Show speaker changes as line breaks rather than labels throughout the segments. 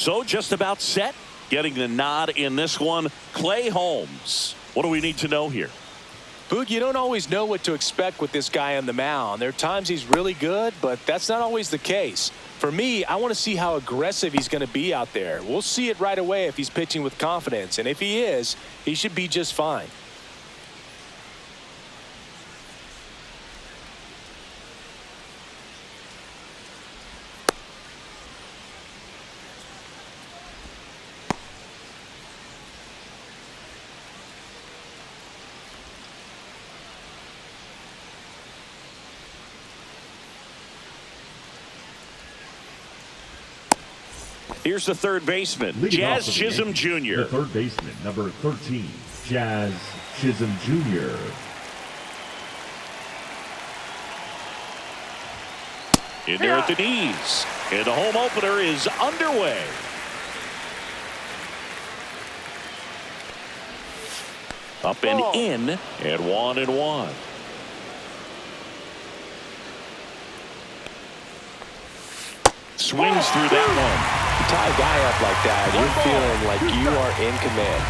So just about set. Getting the nod in this one. Clay Holmes. What do we need to know here?
Boog, you don't always know what to expect with this guy on the mound. There are times he's really good, but that's not always the case. For me, I want to see how aggressive he's going to be out there. We'll see it right away if he's pitching with confidence. And if he is, he should be just fine.
Here's the third baseman, Jazz Chisholm Jr.
The third baseman, number 13, Jazz Chisholm Jr.
In there at the knees. And the home opener is underway. Up and in, and 1-1. Swings through that one.
You tie a guy up like that, you're feeling like you are in command.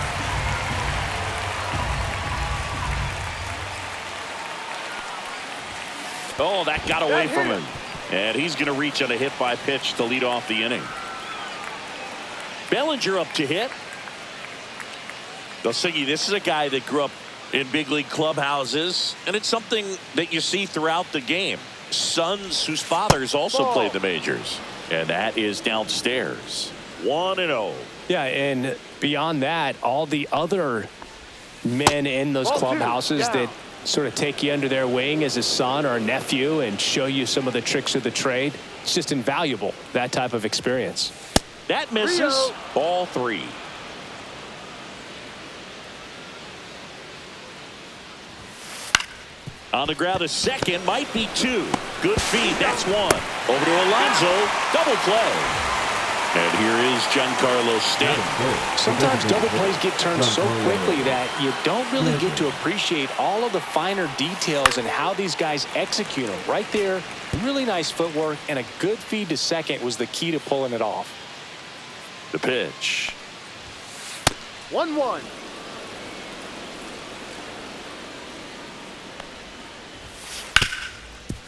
Oh, that got away from him. And he's going to reach on a hit by pitch to lead off the inning. Bellinger up to hit. Siggy, this is a guy that grew up in big league clubhouses, and it's something that you see throughout the game. Sons whose fathers also played the majors. And that is downstairs. 1-0.
Yeah, and beyond that, all the other men in those clubhouses that sort of take you under their wing as a son or a nephew and show you some of the tricks of the trade. It's just invaluable, that type of experience.
That misses. Ball 3. On the ground, a second, might be 2. Good feed, that's 1. Over to Alonso, double play. And here is Giancarlo Stanton.
Sometimes double plays get turned so quickly that you don't really get to appreciate all of the finer details and how these guys execute them. Right there, really nice footwork, and a good feed to second was the key to pulling it off.
The pitch.
1-1.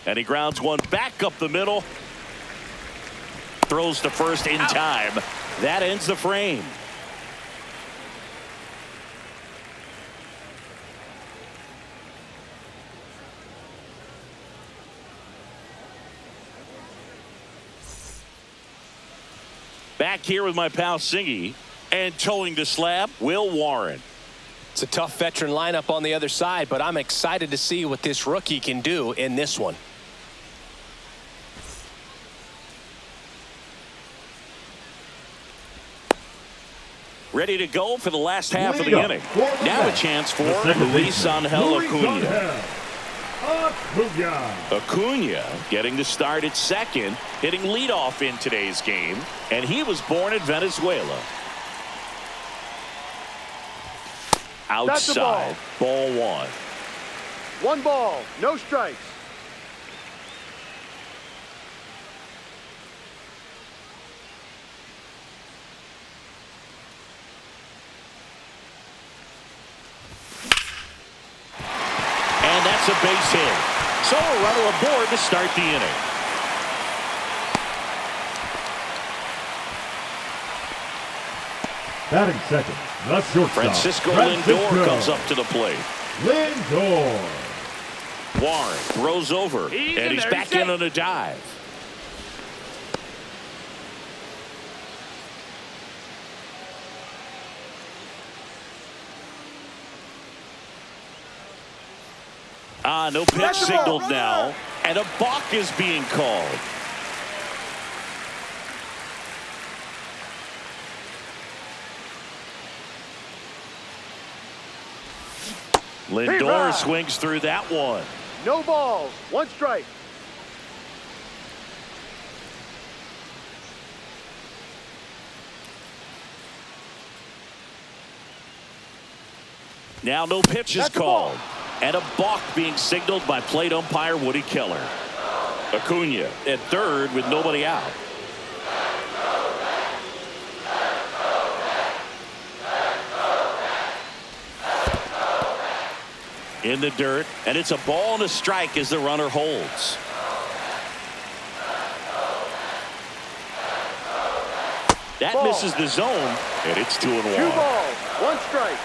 And he grounds one back up the middle. Throws to first in time. That ends the frame. Back here with my pal Singy, and towing the slab, Will Warren.
It's a tough veteran lineup on the other side, but I'm excited to see what this rookie can do in this one.
Ready to go for the last half of the inning. Now a chance for Luis Angel Acuna. Acuna getting the start at second, hitting leadoff in today's game, and he was born in Venezuela. Outside, ball 1.
1 ball, no strikes.
And that's a base hit. So a runner aboard to start the inning.
Batting second, the shortstop,
Francisco Lindor comes up to the plate.
Lindor.
Warren throws over, and he's back in on a dive. No pitch signaled now, and a balk is being called. Lindor swings through that one.
No balls, 1 strike.
Now no pitch is called. And a balk being signaled by plate umpire Woody Keller. Acuna at third with nobody out. in the dirt, and it's a ball and a strike as the runner holds. That
Ball.
misses the zone, and it's 2-1.
2 balls, 1 strike.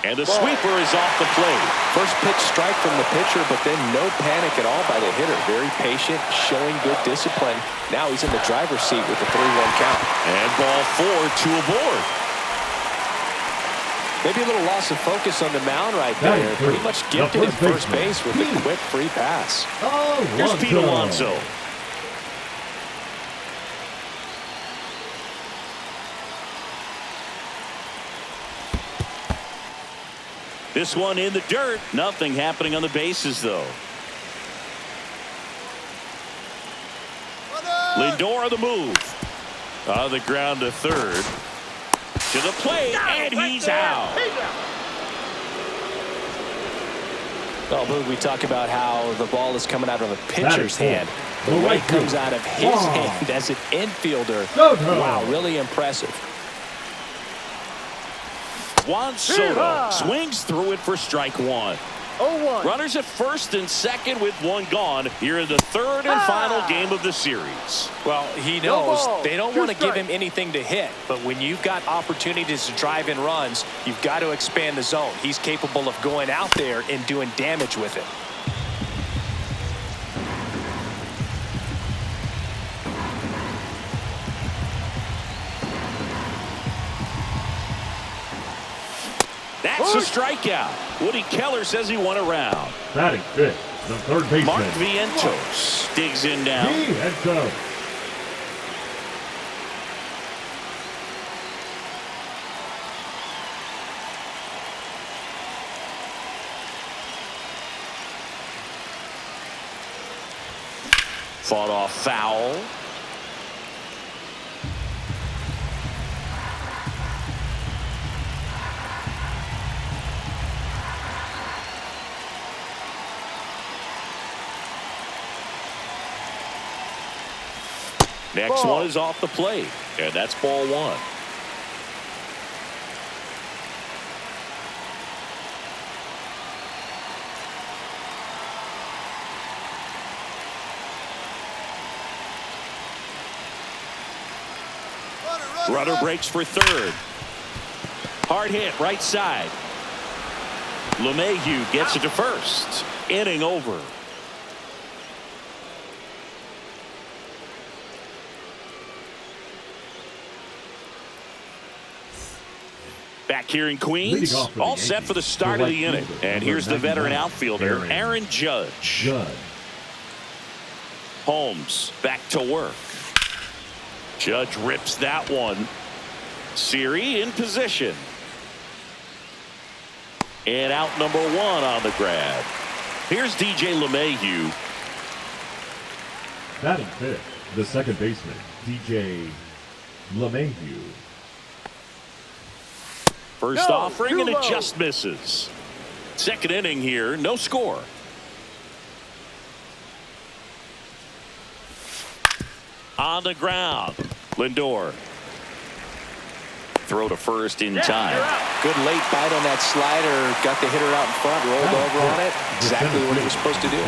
And the sweeper is off the plate.
First pitch strike from the pitcher, but then no panic at all by the hitter. Very patient, showing good discipline. Now he's in the driver's seat with the 3-1 count.
And ball 4, 2 aboard.
Maybe a little loss of focus on the mound right there. Pretty much gifted at first base with a quick free pass.
Here's Pete Alonso. This one in the dirt. Nothing happening on the bases, though. Lindor on the move. On the ground to third. To the plate, and he's out.
Well, Boog, we talk about how the ball is coming out of a pitcher's hand. The way it comes out of his hand as an infielder. Wow, really impressive.
Juan Soto swings through it for strike 1.
0-1.
Runners at first and second with 1 gone here in the third and final game of the series.
Well, he knows they don't want to give him anything to hit, but when you've got opportunities to drive in runs, you've got to expand the zone. He's capable of going out there and doing damage with it.
That's a strikeout. Woody Keller says he won a round.
Batting fifth, the third baseman.
Mark Vientos digs in now.
Vientos.
Fought off foul. Next one is off the plate, and that's ball 1. Runner breaks for third. Hard hit right side. LeMahieu gets it to first. Inning over. Back here in Queens, all set for the start of the inning. And here's the veteran outfielder, Aaron Judge. Holmes back to work. Judge rips that one. Siri in position. And out number 1 on the grab. Here's DJ LeMahieu.
Batting fifth, the second baseman, DJ LeMahieu.
First offering, and it just misses. Second inning here, no score. On the ground, Lindor. Throw to first in time.
Good late bite on that slider. Got the hitter out in front, rolled over on it. Exactly what he was supposed to do.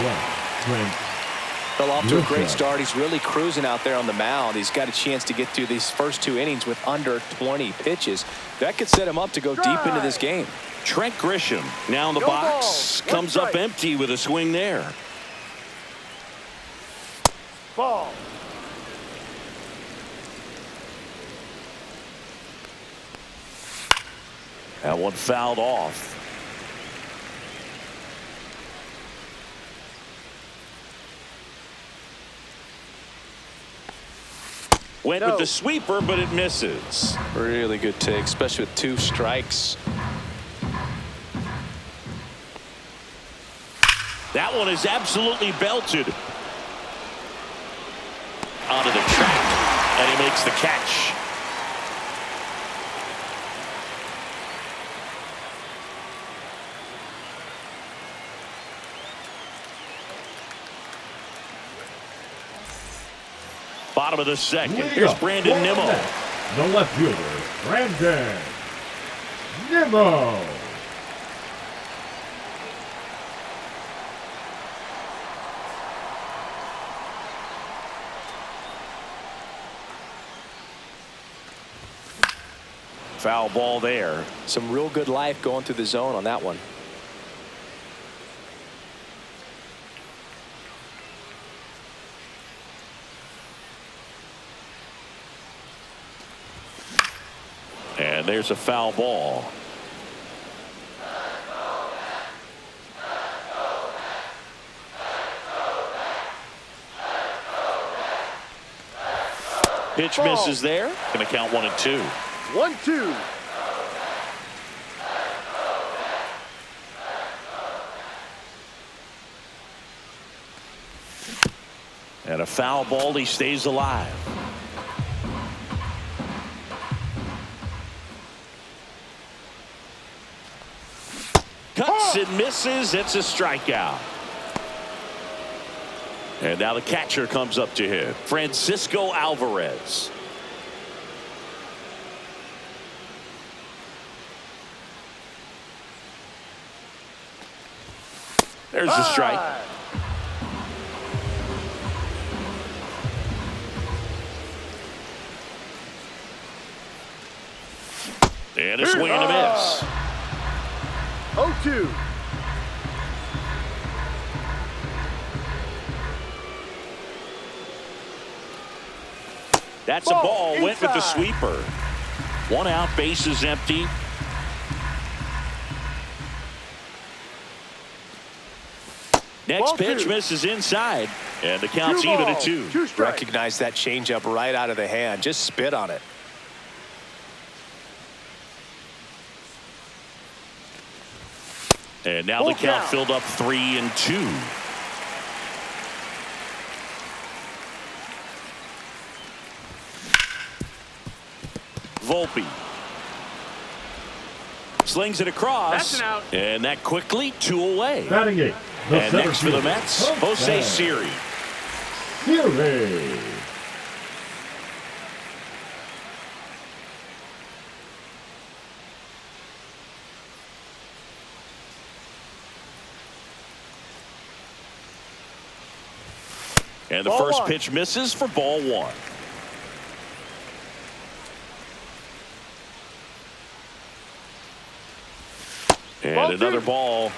Fell off to a great start. He's really cruising out there on the mound. He's got a chance to get through these first 2 innings with under 20 pitches. That could set him up to go deep into this game.
Trent Grisham now in the box. Comes up empty with a swing there.
Ball.
That one fouled off. Went with the sweeper, but it misses.
Really good take, especially with 2 strikes.
That one is absolutely belted. Onto the track, and he makes the catch. Bottom of the second. Here's Brandon Nimmo.
the left fielder, Brandon Nimmo.
Foul ball there.
Some real good life going through the zone on that one.
And there's a foul ball. Pitch
Ball.
misses there. Going to count 1-2.
1-2.
And a foul ball. He stays alive. Cuts and misses. It's a strikeout. And now the catcher comes up to hit. Francisco Alvarez. There's the strike. And a swing and a miss.
0-2.
That's a ball. Went with the sweeper. 1 out, bases empty. Next pitch misses inside. And the count's even at 2.
Recognize that changeup right out of the hand. Just spit on it.
And now the count filled up 3-2. Volpe slings it across.
That's an out.
And that quickly 2 away.
Batting 8.
And next for the Mets, Jose Siri.
Siri.
And the
Ball
first
1.
pitch misses for ball 1. And
Ball
another
2.
ball.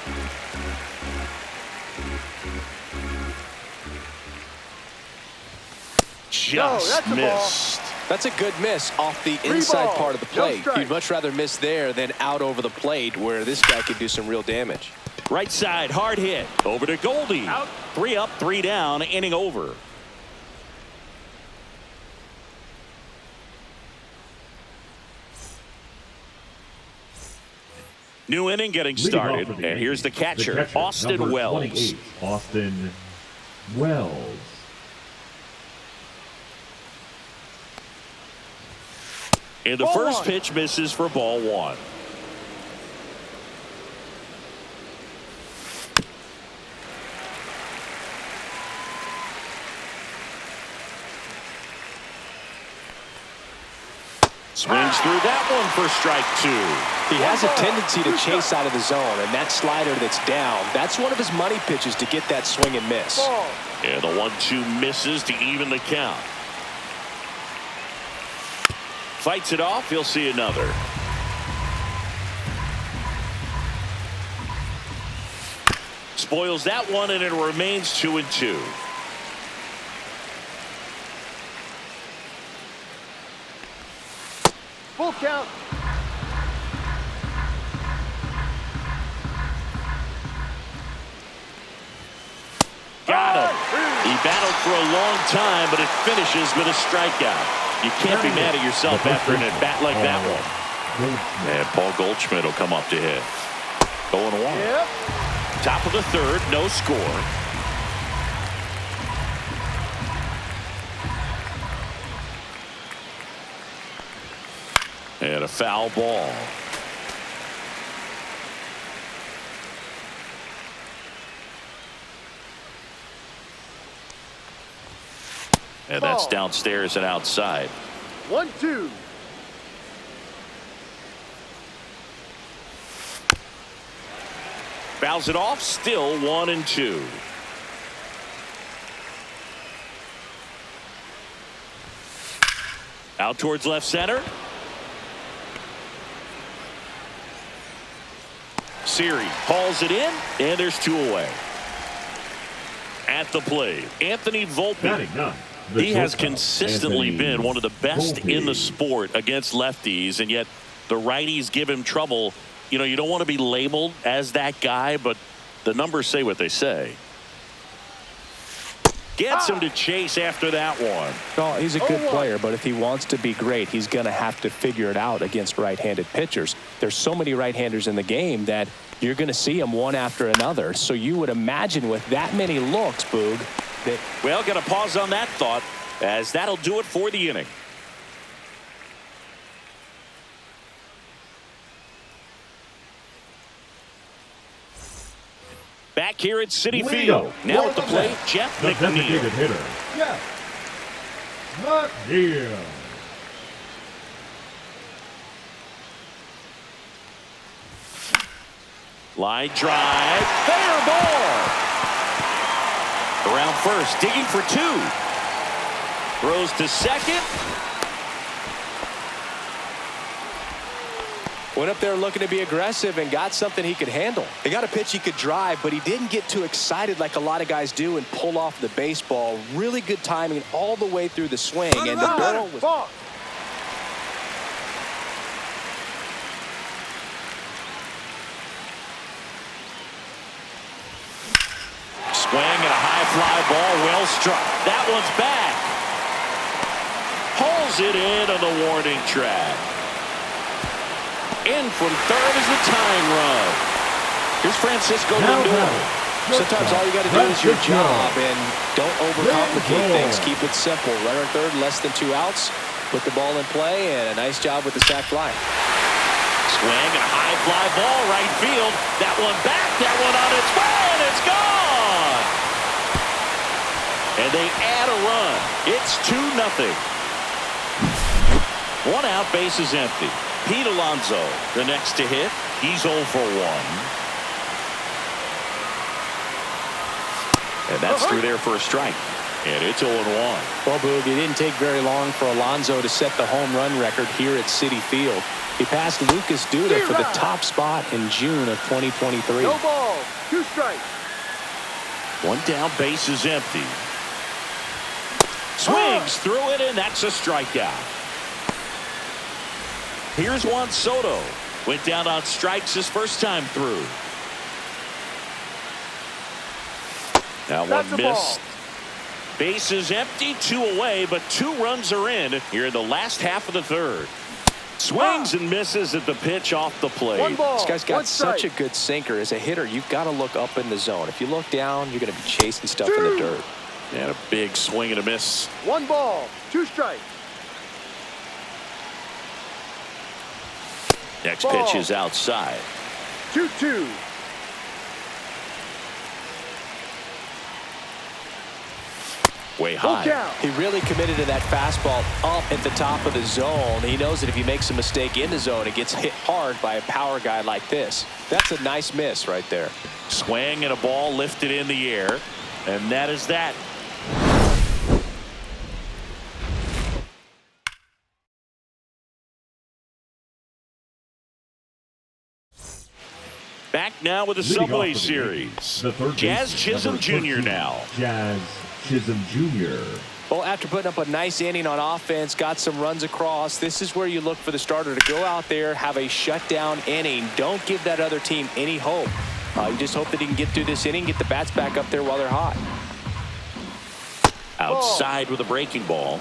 Just
that's a ball.
missed.
That's a good miss off the inside
ball.
part of the
No
plate.
strike.
You'd much rather miss there than out over the plate where this guy could do some real damage.
Right side, hard hit. Over to Goldie.
Out.
3 up, 3 down, inning over. New inning getting
Leading off
started.
for the
And here's the
Yankees,
catcher, Austin
number
Wells.
28, Austin Wells.
And the
Ball
first
1.
pitch misses for ball 1. Swings through that one for strike 2.
He has a tendency to chase out of the zone, and that slider that's down, that's one of his money pitches to get that swing and miss.
Ball.
And the 1-2 misses to even the count. Fights it off. He'll see another. Spoils that one, and it remains 2-2.
Full count.
Got him. He battled for a long time, but it finishes with a strikeout. You can't be mad at yourself after an at-bat like that one. And Paul Goldschmidt will come up to hit. 0-1.
Yep.
Top of the 3rd, no score. And a foul ball. And that's
Ball.
downstairs and outside.
1-2.
Fouls it off. Still 1-2. Out towards left center. Siri hauls it in, and there's 2 away. At the plate, Anthony Volpe. He has consistently been one of the best in the sport against lefties, and yet the righties give him trouble. You know, you don't want to be labeled as that guy, but the numbers say what they say. Gets him to chase after that one.
Well, he's a good player, but if he wants to be great, he's going to have to figure it out against right-handed pitchers. There's so many right-handers in the game that you're going to see them one after another. So you would imagine with that many looks, Boog, that...
Well, got to pause on that thought, as that'll do it for the inning. Back here at Citi Field. Now at the plate, Jeff McNeil.
Designated hitter, Jeff McNeil.
Line drive. Fair ball. Around first, digging for 2. Throws to second.
Went up there looking to be aggressive and got something he could handle. He got a pitch he could drive, but he didn't get too excited like a lot of guys do and pull off the baseball. Really good timing all the way through the swing. And the barrel was...
Swing and a high fly ball, well struck. That one's back. Hauls it in on the warning track. In from third is the tying run. Here's Francisco Lindor.
Sometimes all you got to do is your job and don't overcomplicate things. Keep it simple. Runner third, less than 2 outs. Put the ball in play, and a nice job with the sac fly.
Swing and a high fly ball, right field. That one back, that one on its way, and it's gone. And they add a run. It's 2-0. 1 out, base is empty. Pete Alonso, the next to hit. He's 0 for 1. And that's through there for a strike. And it's 0-1.
Well, Boog, it didn't take very long for Alonso to set the home run record here at Citi Field. He passed Lucas Duda for the top spot in June of 2023.
No ball, 2 strikes.
1 down, base is empty. Swings through it, and that's a strikeout. Here's Juan Soto. Went down on strikes his first time through. Now one missed. Base is empty, 2 away, but 2 runs are in here in the last half of the third. Swings and misses at the pitch off the plate.
This guy's got such a good sinker. As a hitter, you've got to look up in the zone. If you look down, you're going to be chasing stuff in the dirt.
And a big swing and a miss.
1 ball, 2 strikes.
Next pitch is outside.
2-2.
Way high.
He really committed to that fastball up at the top of the zone. He knows that if he makes a mistake in the zone, it gets hit hard by a power guy like this. That's a nice miss right there.
Swing and a ball lifted in the air. And that is that. Back now with the Subway Series. Jazz Chisholm Jr. now.
Jazz Chisholm Jr.
Well, after putting up a nice inning on offense, got some runs across, this is where you look for the starter to go out there, have a shutdown inning. Don't give that other team any hope. You just hope that he can get through this inning, get the bats back up there while they're hot.
Outside with a breaking ball.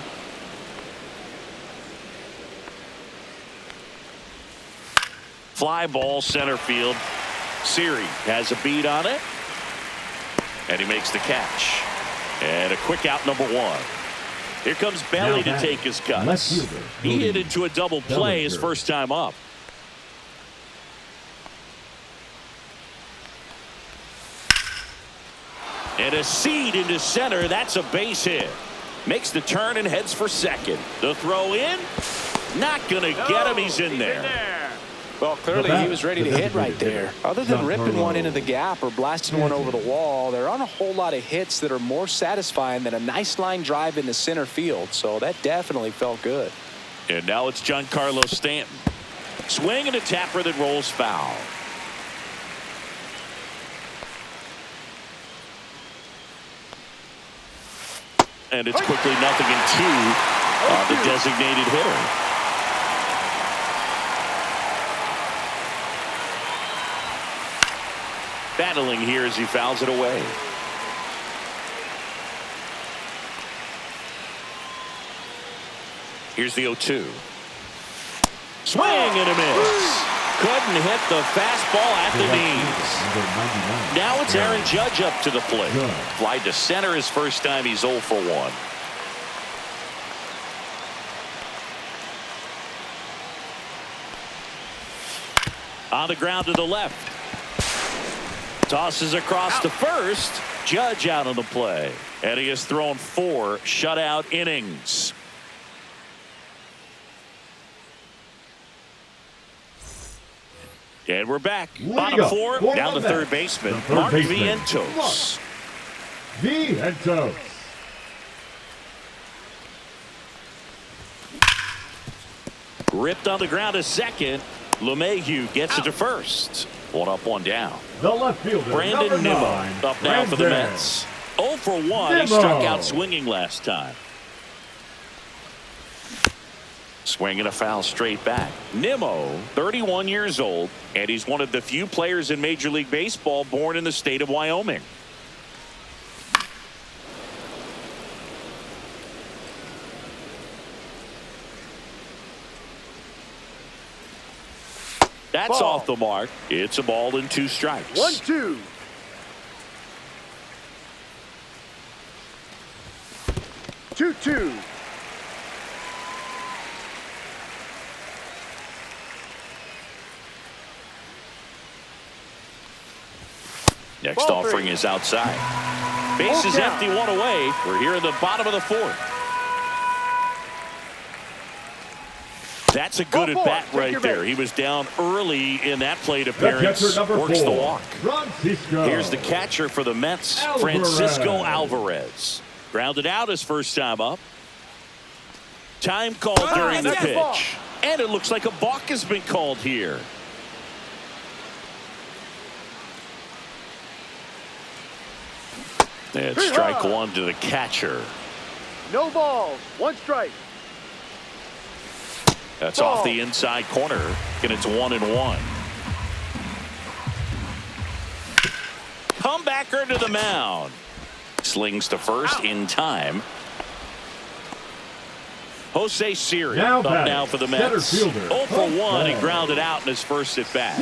Fly ball center field. Siri has a beat on it. And he makes the catch. And a quick out, number 1. Here comes Belly to take his cuts. He hit into a double play his first time up. And a seed into center. That's a base hit. Makes the turn and heads for second. The throw in. Not going to get him. He's in there.
Well, clearly he was ready to hit right there. Other than ripping one into the gap or blasting one over the wall, there aren't a whole lot of hits that are more satisfying than a nice line drive into center field. So that definitely felt good.
And now it's Giancarlo Stanton. Swing and a tapper that rolls foul. And it's quickly 0-2 on the designated hitter. Battling here as he fouls it away. Here's the 0-2. Swing and a miss. Couldn't hit the fastball at the knees. Now it's Aaron Judge up to the plate. Fly to center his first time. He's 0 for 1. On the ground to the left. Tosses across to first. Judge out on the play. And he has thrown 4 shutout innings. And we're back. Bottom 4, down to third baseman. Mark Vientos. Ripped on the ground to second. LeMahieu gets it to first. 1 up, 1 down.
The left fielder,
Brandon Nimmo up now for the Mets. 0 for 1. He struck out swinging last time. Swinging a foul straight back. Nimmo, 31 years old, and he's one of the few players in Major League Baseball born in the state of Wyoming. That's off the mark. It's a ball and 2 strikes.
1-2. Two.
Next offering is outside. Base is empty, 1 away. We're here in the bottom of the 4th. That's a good at bat right there. He was down early in that plate appearance. Works the walk. Here's the catcher for the Mets, Francisco Alvarez. Grounded out his first time up. Time called during the pitch. And it looks like a balk has been called here. And strike 1 to the catcher.
No balls. 1 strike.
That's off the inside corner, and it's 1-1. Comebacker to the mound. Slings to first in time. Jose Siri up now for the Mets. 0 for 1. He grounded out in his first at bat.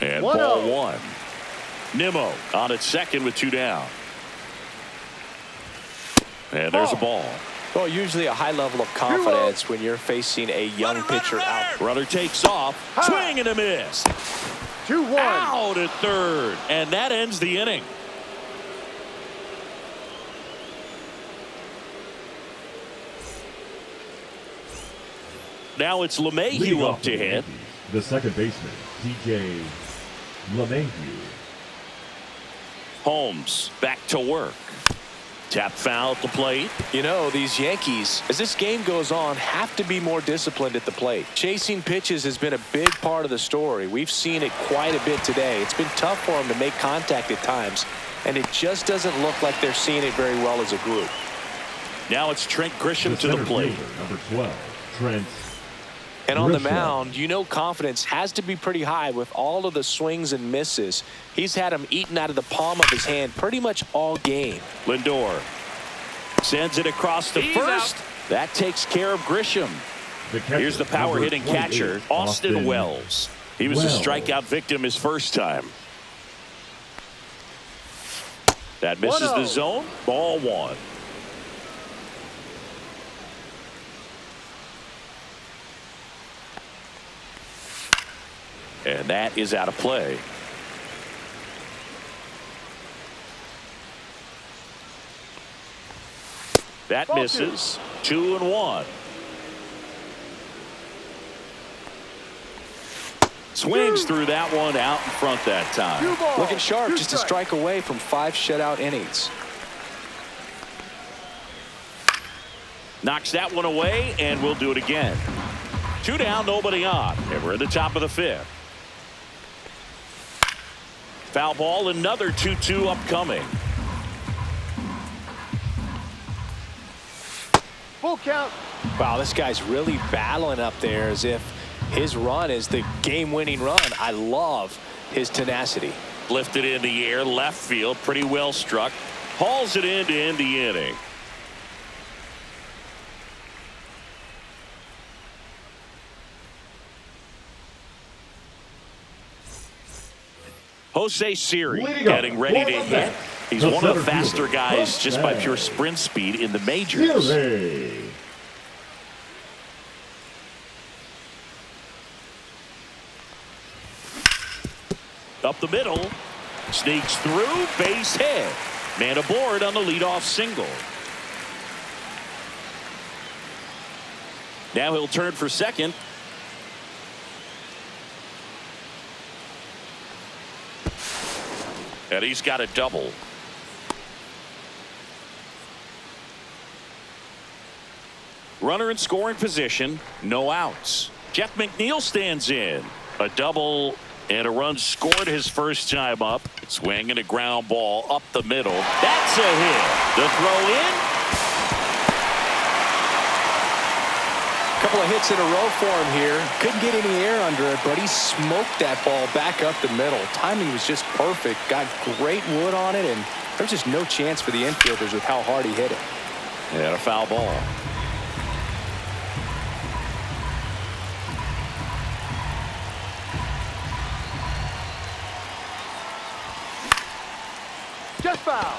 And ball 1. Nimmo on at second with 2 down. And there's a ball.
Well, usually a high level of confidence when you're facing a young pitcher out.
Runner takes off. Swing and a miss.
2-1.
Out at third. And that ends the inning. Now it's LeMahieu up to hit.
The second baseman, DJ LeMahieu.
Holmes back to work. Tap foul at the plate.
You know, these Yankees, as this game goes on, have to be more disciplined at the plate. Chasing pitches has been a big part of the story. We've seen it quite a bit today. It's been tough for them to make contact at times, and it just doesn't look like they're seeing it very well as a group.
Now it's Trent Grisham to the plate.
Number 12, Trent.
And on the mound, you know confidence has to be pretty high with all of the swings and misses. He's had them eaten out of the palm of his hand pretty much all game.
Lindor sends it across to first. That takes care of Grisham. Here's the power hitting catcher, Austin Wells. He was a strikeout victim his first time. That misses the zone. Ball 1. And that is out of play. That misses. 2-1. Swings through that one out in front that time.
Looking sharp, just a
strike.
strike away from 5 shutout innings.
Knocks that one away, and we'll do it again. 2 down, nobody on, and we're in the top of the 5th. Foul ball, another 2-2 upcoming.
Full count.
Wow, this guy's really battling up there as if his run is the game-winning run. I love his tenacity.
Lifted in the air, left field, pretty well struck. Hauls it in to end the inning. Jose Siri getting ready to hit. He's one of the faster guys just by pure sprint speed in the majors. Up the middle, sneaks through, base hit. Man aboard on the leadoff single. Now he'll turn for second. And he's got a double. Runner in scoring position, no outs. Jeff McNeil stands in. A double and a run scored his first time up. Swing and a ground ball up the middle. That's a hit. The throw in.
Couple of hits in a row for him here. Couldn't get any air under it, but he smoked that ball back up the middle. Timing was just perfect. Got great wood on it, and there's just no chance for the infielders with how hard he hit it.
And a foul ball.
Just foul.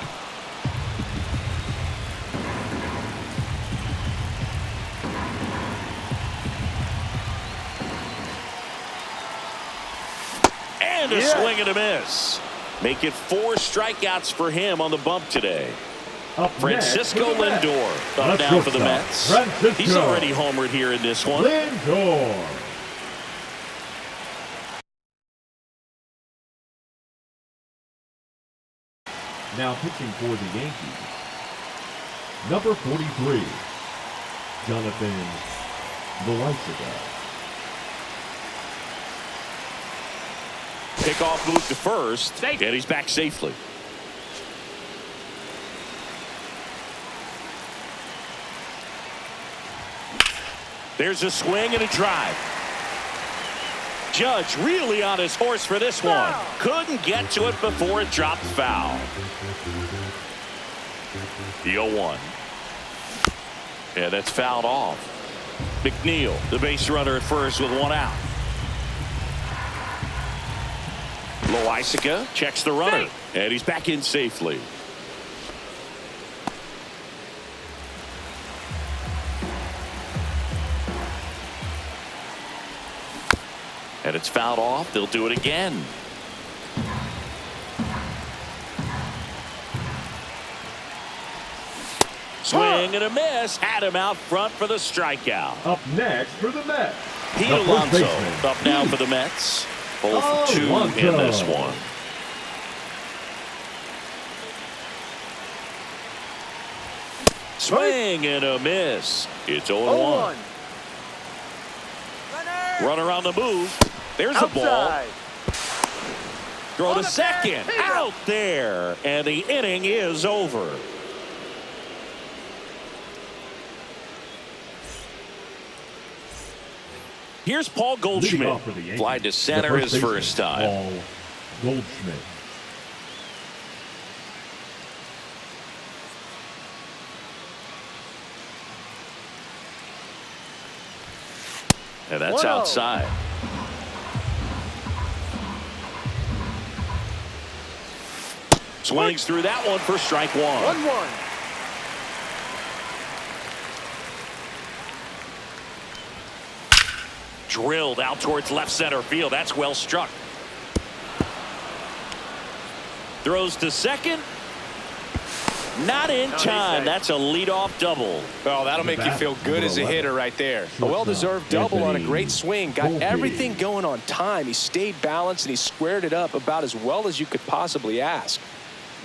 And a swing and a miss. Make it 4 strikeouts for him on the bump today. Francisco Lindor up now for the Mets. He's already homered here in this one.
Lindor. Now pitching for the Yankees, number 43, Jonathan Loaizaga.
Pickoff move to first, and he's back safely. There's a swing and a drive. Judge really on his horse for this one. Couldn't get to it before it dropped foul. The 0-1. Yeah, that's fouled off. McNeil, the base runner at first with 1 out. Loaizaga checks the runner, and he's back in safely. And it's fouled off. They'll do it again. Swing and a miss. Had him out front for the strikeout.
Up next for the Mets,
Pete
the first
Alonso
baseman,
up now for the Mets. 0 for 2
Alonso.
in this one. Swing and a miss. It's 0-1. Runner on the move. There's the ball.
Outside.
Throw to second. Out there. And the inning is over. Here's Paul
Leading
Goldschmidt.
off for the Yankees,
Fly to
the
center his
baseman,
first time.
Paul Goldschmidt.
And that's
1-0.
outside. Swings through that one for strike 1.
1-1.
Drilled out towards left center field. That's well struck. Throws to second. Not in time. That's a leadoff double.
Oh, that'll make you feel good as a hitter right there. A well-deserved double on a great swing. Got everything going on time. He stayed balanced, and he squared it up about as well as you could possibly ask.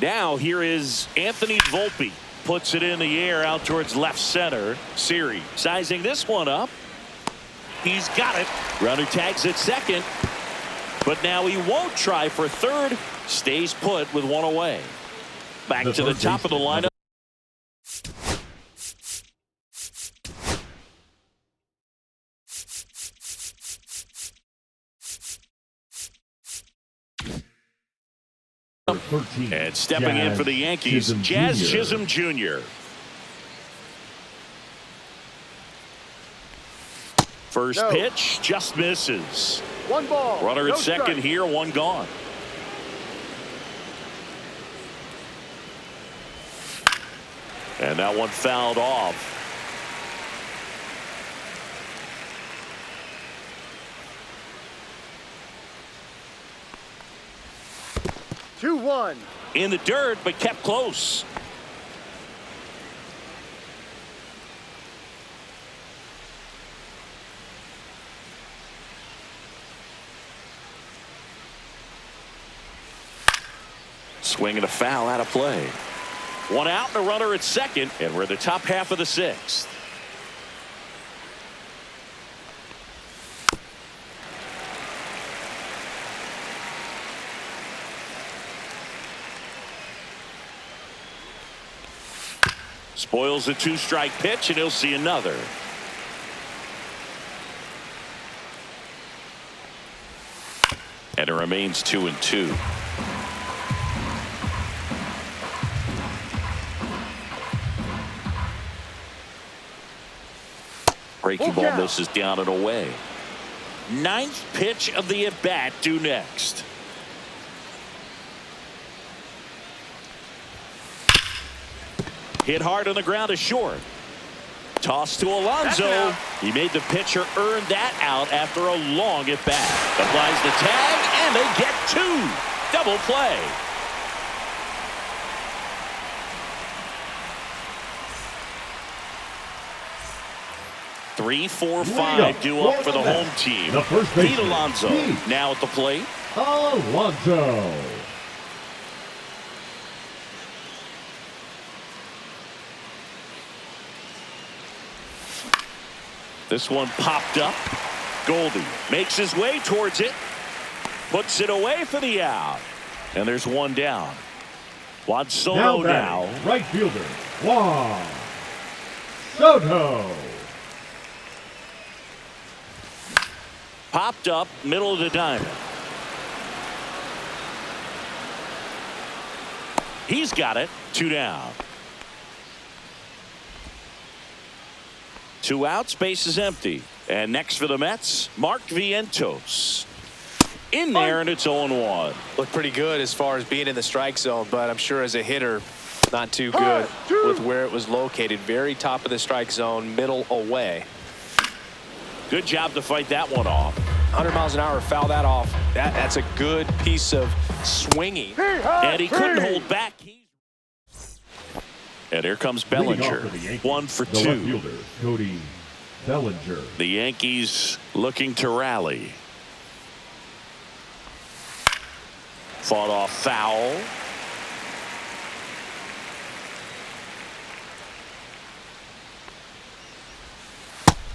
Now here is Anthony Volpe. Puts it in the air out towards left center. Siri sizing this one up. He's got it. Runner tags at second. But now he won't try for third. Stays put with one away. Back to the top of the lineup. And stepping in for the Yankees, Jazz Chisholm Jr. First pitch just misses.
One ball.
Runner at second
strike.
here, one gone. And that one fouled off.
2-1.
In the dirt, but kept close. Swing and a foul out of play. One out and a runner at second, and we're in the top half of the sixth. Spoils the two-strike pitch, and he'll see another. And it remains 2-2. Breaking ball misses down and away. Ninth pitch of the at-bat due next. Hit hard on the ground is short. Toss to Alonso. He made the pitcher earn that out after a long at-bat. Applies the tag, and they get two. Double play. Three, four, five due up for the home team. Pete Alonso now at the plate.
Alonso.
This one popped up. Goldie makes his way towards it. Puts it away for the out. And there's one down. Juan Soto now.
Right fielder, Juan Soto.
Popped up, middle of the diamond. He's got it. Two down. Two outs, base is empty. And next for the Mets, Mark Vientos. In there, and it's 0-1.
Looked pretty good as far as being in the strike zone, but I'm sure as a hitter, not too good with where it was located. Very top of the strike zone, middle away.
Good job to fight that one off.
100 miles an hour, foul that off. That's a good piece of swinging.
And he couldn't hold back. And here comes Bellinger. 1 for 2.
Left fielder, Cody Bellinger.
The Yankees looking to rally. Fought off foul.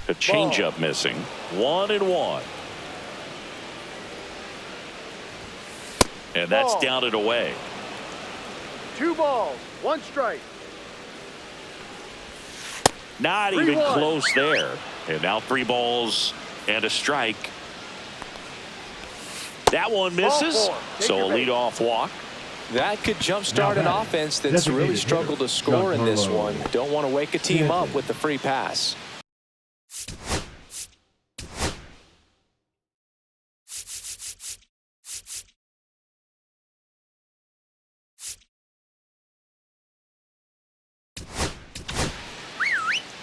A changeup missing. 1-1. And that's down and away.
2 balls, 1 strike.
Not even close there. And now 3 balls and a strike. That one misses. So a leadoff walk.
That could jumpstart an offense that's really struggled to score in this one. Don't want to wake a team up with the free pass.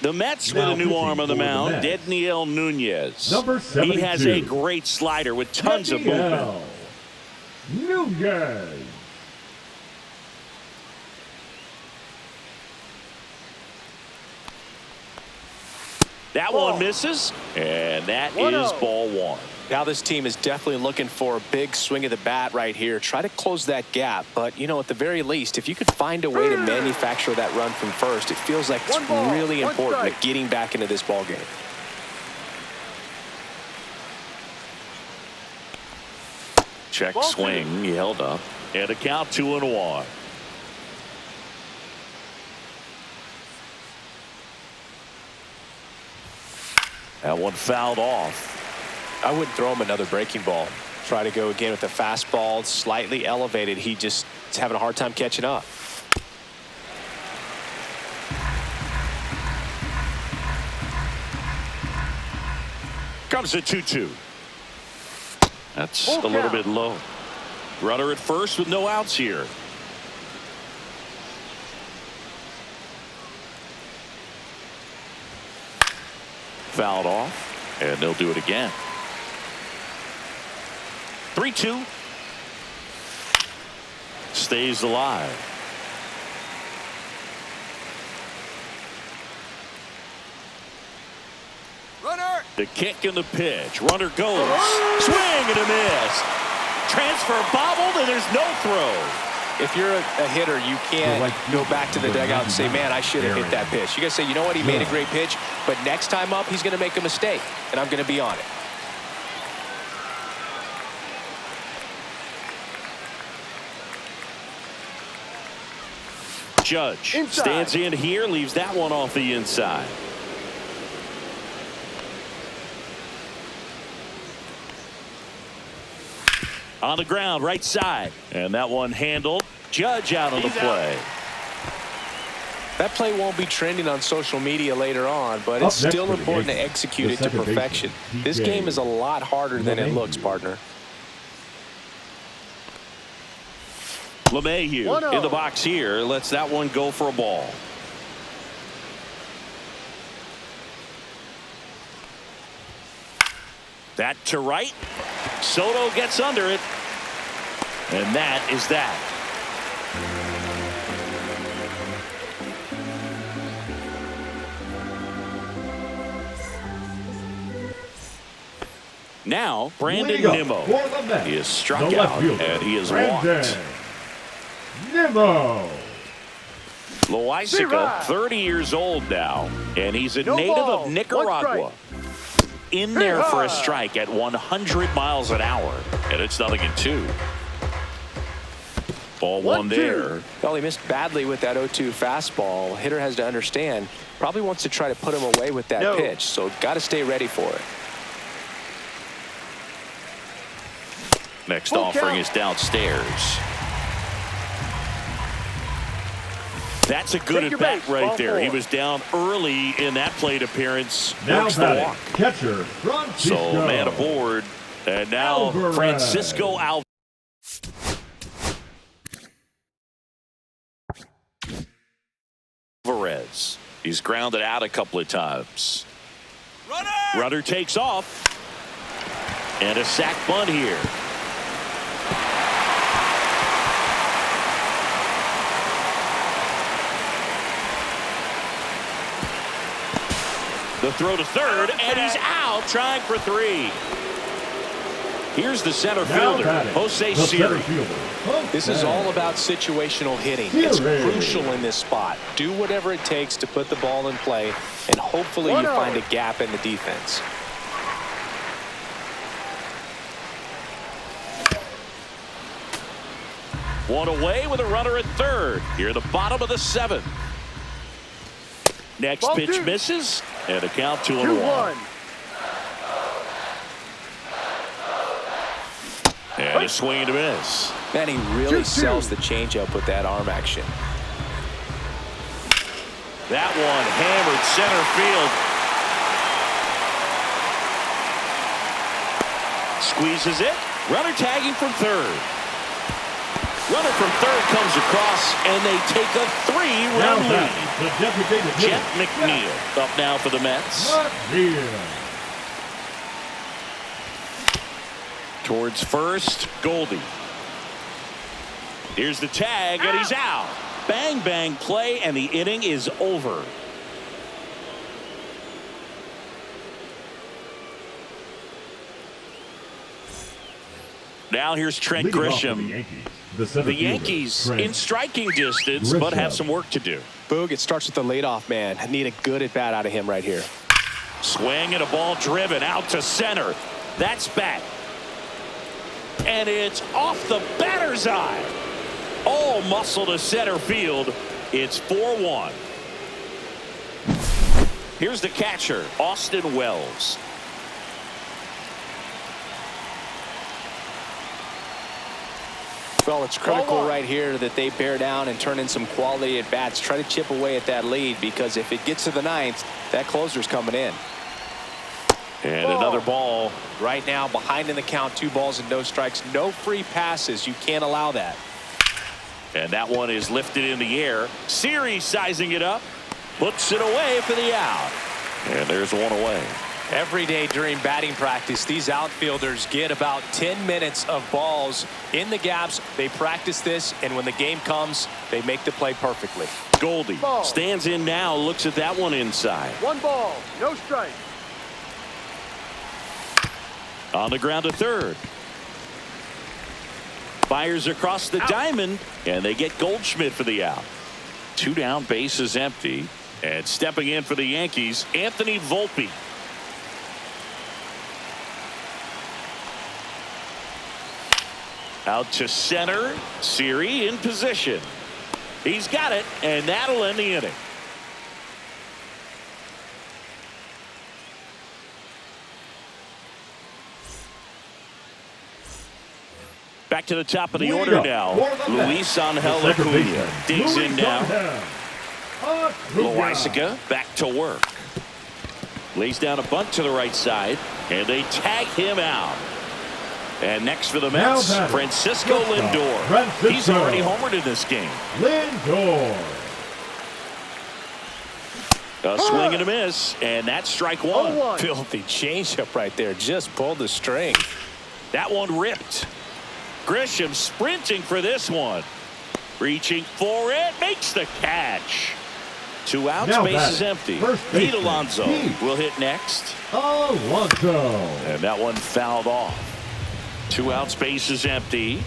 The Mets with a new arm on the mound, Dedniel Nunez.
Number 72.
He has a great slider with tons of movement.
Nunez.
That one misses, and that is ball one.
Now this team is definitely looking for a big swing of the bat right here. Try to close that gap. But, you know, at the very least, if you could find a way to manufacture that run from first, it feels like it's really important to getting back into this ball game.
Check swing. He held up. And a count 2-1. That one fouled off.
I wouldn't throw him another breaking ball. Try to go again with the fastball, slightly elevated. He just is having a hard time catching up.
Comes a 2-2. That's a little bit low. Runner at first with no outs here. Fouled off, and they'll do it again. 3-2. Stays alive.
Runner.
The kick and the pitch. Runner goes. Swing and a miss. Transfer bobbled, and there's no throw.
If you're a hitter, you can't go back to the dugout and say, man, I should have hit that pitch. You got to say, you know what, he made a great pitch, but next time up, he's going to make a mistake, and I'm going to be on it.
Judge
Inside.
stands in here, leaves that one off the inside. On the ground, right side. And that one handled. Judge out on the play.
That play won't be trending on social media later on, but it's still important to execute it to perfection. This game is a lot harder than it looks, partner.
LeMahieu in the box here lets that one go for a ball. That to right. Soto gets under it. And that is that. Now, Brandon Nimmo. He is struck out, and he is walked.
Nimmo.
Loisica, 30 years old now, and he's a native of Nicaragua. In there for a strike at 100 miles an hour, and it's 0-2. Ball one there.
Well, he missed badly with that 0-2 fastball. Hitter has to understand, probably wants to try to put him away with that pitch, so got to stay ready for it.
Next offering is downstairs. That's a good at bat right there. He was down early in that plate appearance.
Now
Works the walk.
Catcher Francisco.
So man aboard, and now
Alvarez.
Francisco Alvarez. He's grounded out a couple of times. Runner takes off, and a sac bunt here. The throw to third, and he's out trying for 3. Here's the center fielder, Jose Siri.
This is all about situational hitting. It's crucial in this spot. Do whatever it takes to put the ball in play, and hopefully you find a gap in the defense.
One away with a runner at third. Here at the bottom of the 7th. Next pitch misses, and a count 2-1. And a swing and a miss.
Man, he really sells the changeup with that arm action.
That one hammered center field. Squeezes it. Runner tagging from third. Runner from third comes across, and they take a 3-run lead. Jeff McNeil up now for the Mets. Towards first, Goldie. Here's the tag, and he's out. Bang, bang play, and the inning is over. Now here's Trent
Leading off for
Grisham.
the Yankees, the center
The
fielder,
Yankees
Trent
in striking distance, but have
Grisham.
some work to do.
Boog, it starts with the leadoff man. I need a good at-bat out of him right here.
Swing and a ball driven out to center. That's back. And it's off the batter's eye. All muscle to center field. It's 4-1. Here's the catcher, Austin Wells.
Well, it's critical right here that they bear down and turn in some quality at bats. Try to chip away at that lead, because if it gets to the ninth, that closer's coming in.
And another ball.
Right now, behind in the count, 2 balls and no strikes. No free passes. You can't allow that.
And that one is lifted in the air. Series sizing it up. Puts it away for the out. And there's one away.
Every day during batting practice, these outfielders get about 10 minutes of balls in the gaps. They practice this, and when the game comes, they make the play perfectly.
Goldie stands in now, looks at that one inside.
1 ball, no strike.
On the ground to third. Fires across the diamond, and they get Goldschmidt for the out. 2 down, bases empty. And stepping in for the Yankees, Anthony Volpe. Out to center. Siri in position. He's got it, and that'll end the inning. Back to the top of the order now. Luis Angel Acuna digs in now. Loisaga back to work. Lays down a bunt to the right side, and they tag him out. And next for the Mets, Francisco Lindor. He's already homered in this game.
Lindor.
A swing and a miss, and that's strike one.
0-1.
Filthy changeup right there. Just pulled the string.
That one ripped. Grisham sprinting for this one. Reaching for it, makes the catch. 2 outs,
Now
bases
batting,
empty.
first
Pete
baseman,
Alonso
Pete
will hit next.
Alonso.
And that one fouled off. 2 outs, bases empty.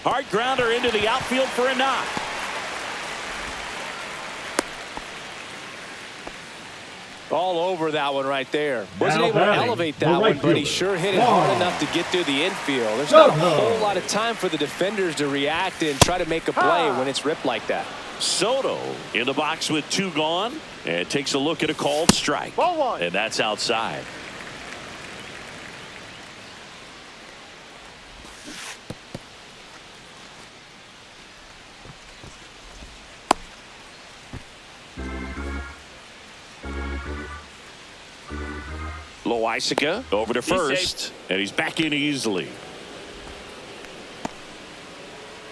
Hard grounder into the outfield for a knock.
All over that one right there. Wasn't able to
batting,
elevate
the
that
right
one, but he
fielder,
sure hit it
Juan
hard enough to get through the infield. There's not a whole lot of time for the defenders to react and try to make a play when it's ripped like that.
Soto in the box with 2 gone, and takes a look at a called strike.
Ball 1.
And that's outside. Loisaga over to first, and he's back in easily.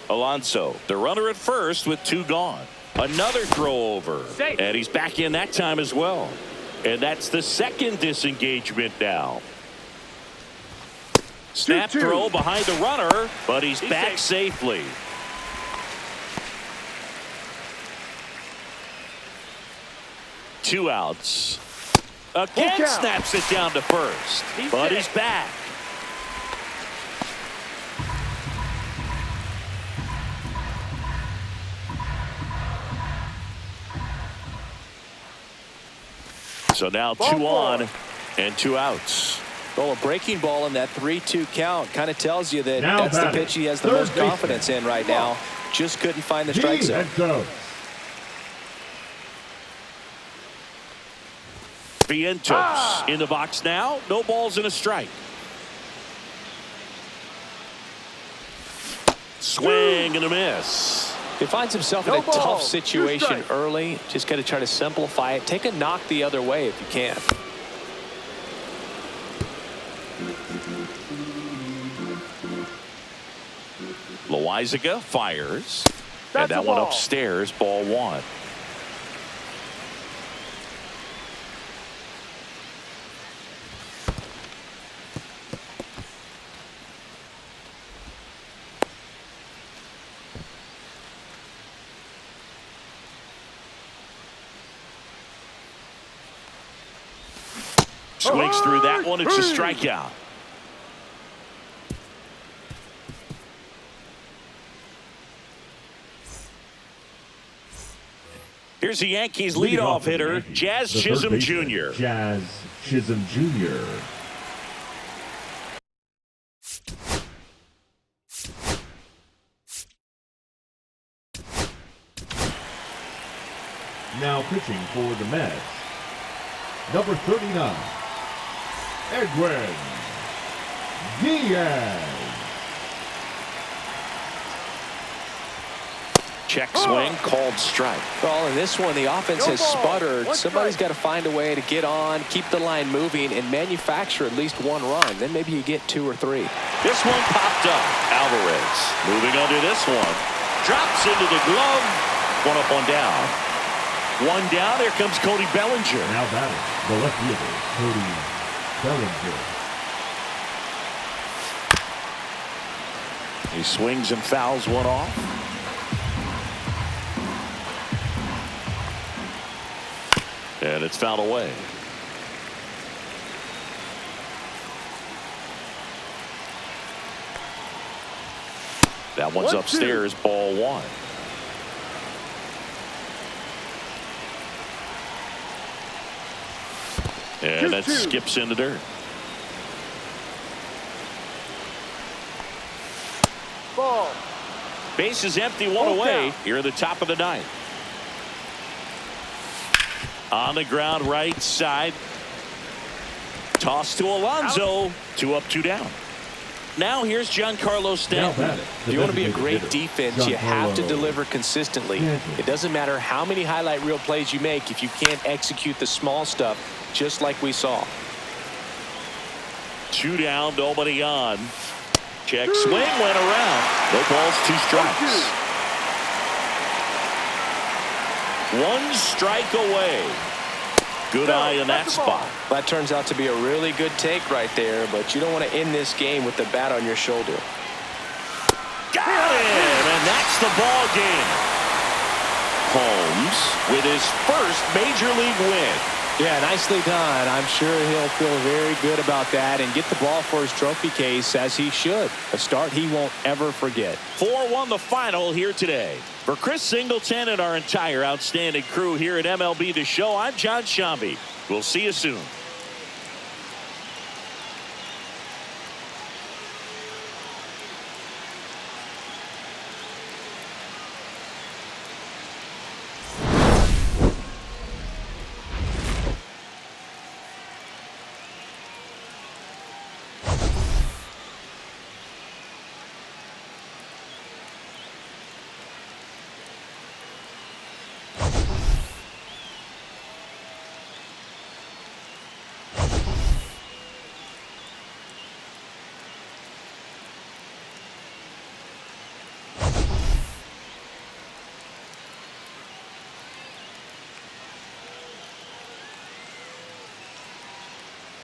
Alonso, the runner at first with 2 gone. Another throw over, and he's back in that time as well. And that's the second disengagement now. Snap
2-2.
throw behind the runner, but he's back safely. Two outs. Again snaps it down to first, but he's back. So now 2 on and 2 outs.
Well, a breaking ball in that 3-2 count kind of tells you that
Now
that's the
batting,
pitch he has the
third
most confidence in right now. Just couldn't find the strike zone.
Vientos in the box now. No balls and a strike. Swing and a miss.
He finds himself in a tough situation early. Just got to try to simplify it. Take a knock the other way if you can.
Loisaga fires. And that one upstairs, ball 1. Swings through that one. It's a strikeout. Here's the Yankees
Leading
leadoff
off for the
hitter,
Yankees,
Jazz
the third
Chisholm
baseman,
Jr.
Jazz Chisholm Jr. Now pitching for the Mets, number 39, Edwin Diaz.
Check swing, called strike.
Well, in this one, the offense
No
has
ball.
sputtered.
One
Somebody's
strike.
got to find a way to get on, keep the line moving, and manufacture at least one run. Then maybe you get 2 or 3.
This one popped up. Alvarez moving under this one. Drops into the glove. One up, one down. One down. Here comes Cody Bellinger.
Now batting, the left fielder, Cody Bellinger.
He swings and fouls one off. And it's fouled away. That one's
1-2.
upstairs, ball 1. And that
2-2.
skips in the dirt.
Ball.
Base is empty, one
Hold
away
down.
here in the top of the 9th. On the ground, right side. Toss to Alonso. 2 up, 2 down. Now here's Giancarlo
Now
Stanton.
batting,
If
the
you want to be a
designated
great
hitter,
defense, you have to
Giancarlo
deliver consistently.
Stanton.
It doesn't matter how many highlight reel plays you make if you can't execute the small stuff, just like we saw.
2 down, nobody on. Check swing, went around. No balls, 2 strikes. 1 strike away. Good eye in that spot.
That turns out to be a really good take right there, but you don't want to end this game with the bat on your shoulder.
Got him, and that's the ball game. Holmes with his first major league win.
Yeah, nicely done. I'm sure he'll feel very good about that and get the ball for his trophy case, as he should. A start he won't ever forget.
4-1 the final here today. For Chris Singleton and our entire outstanding crew here at MLB The Show, I'm John Shambi. We'll see you soon.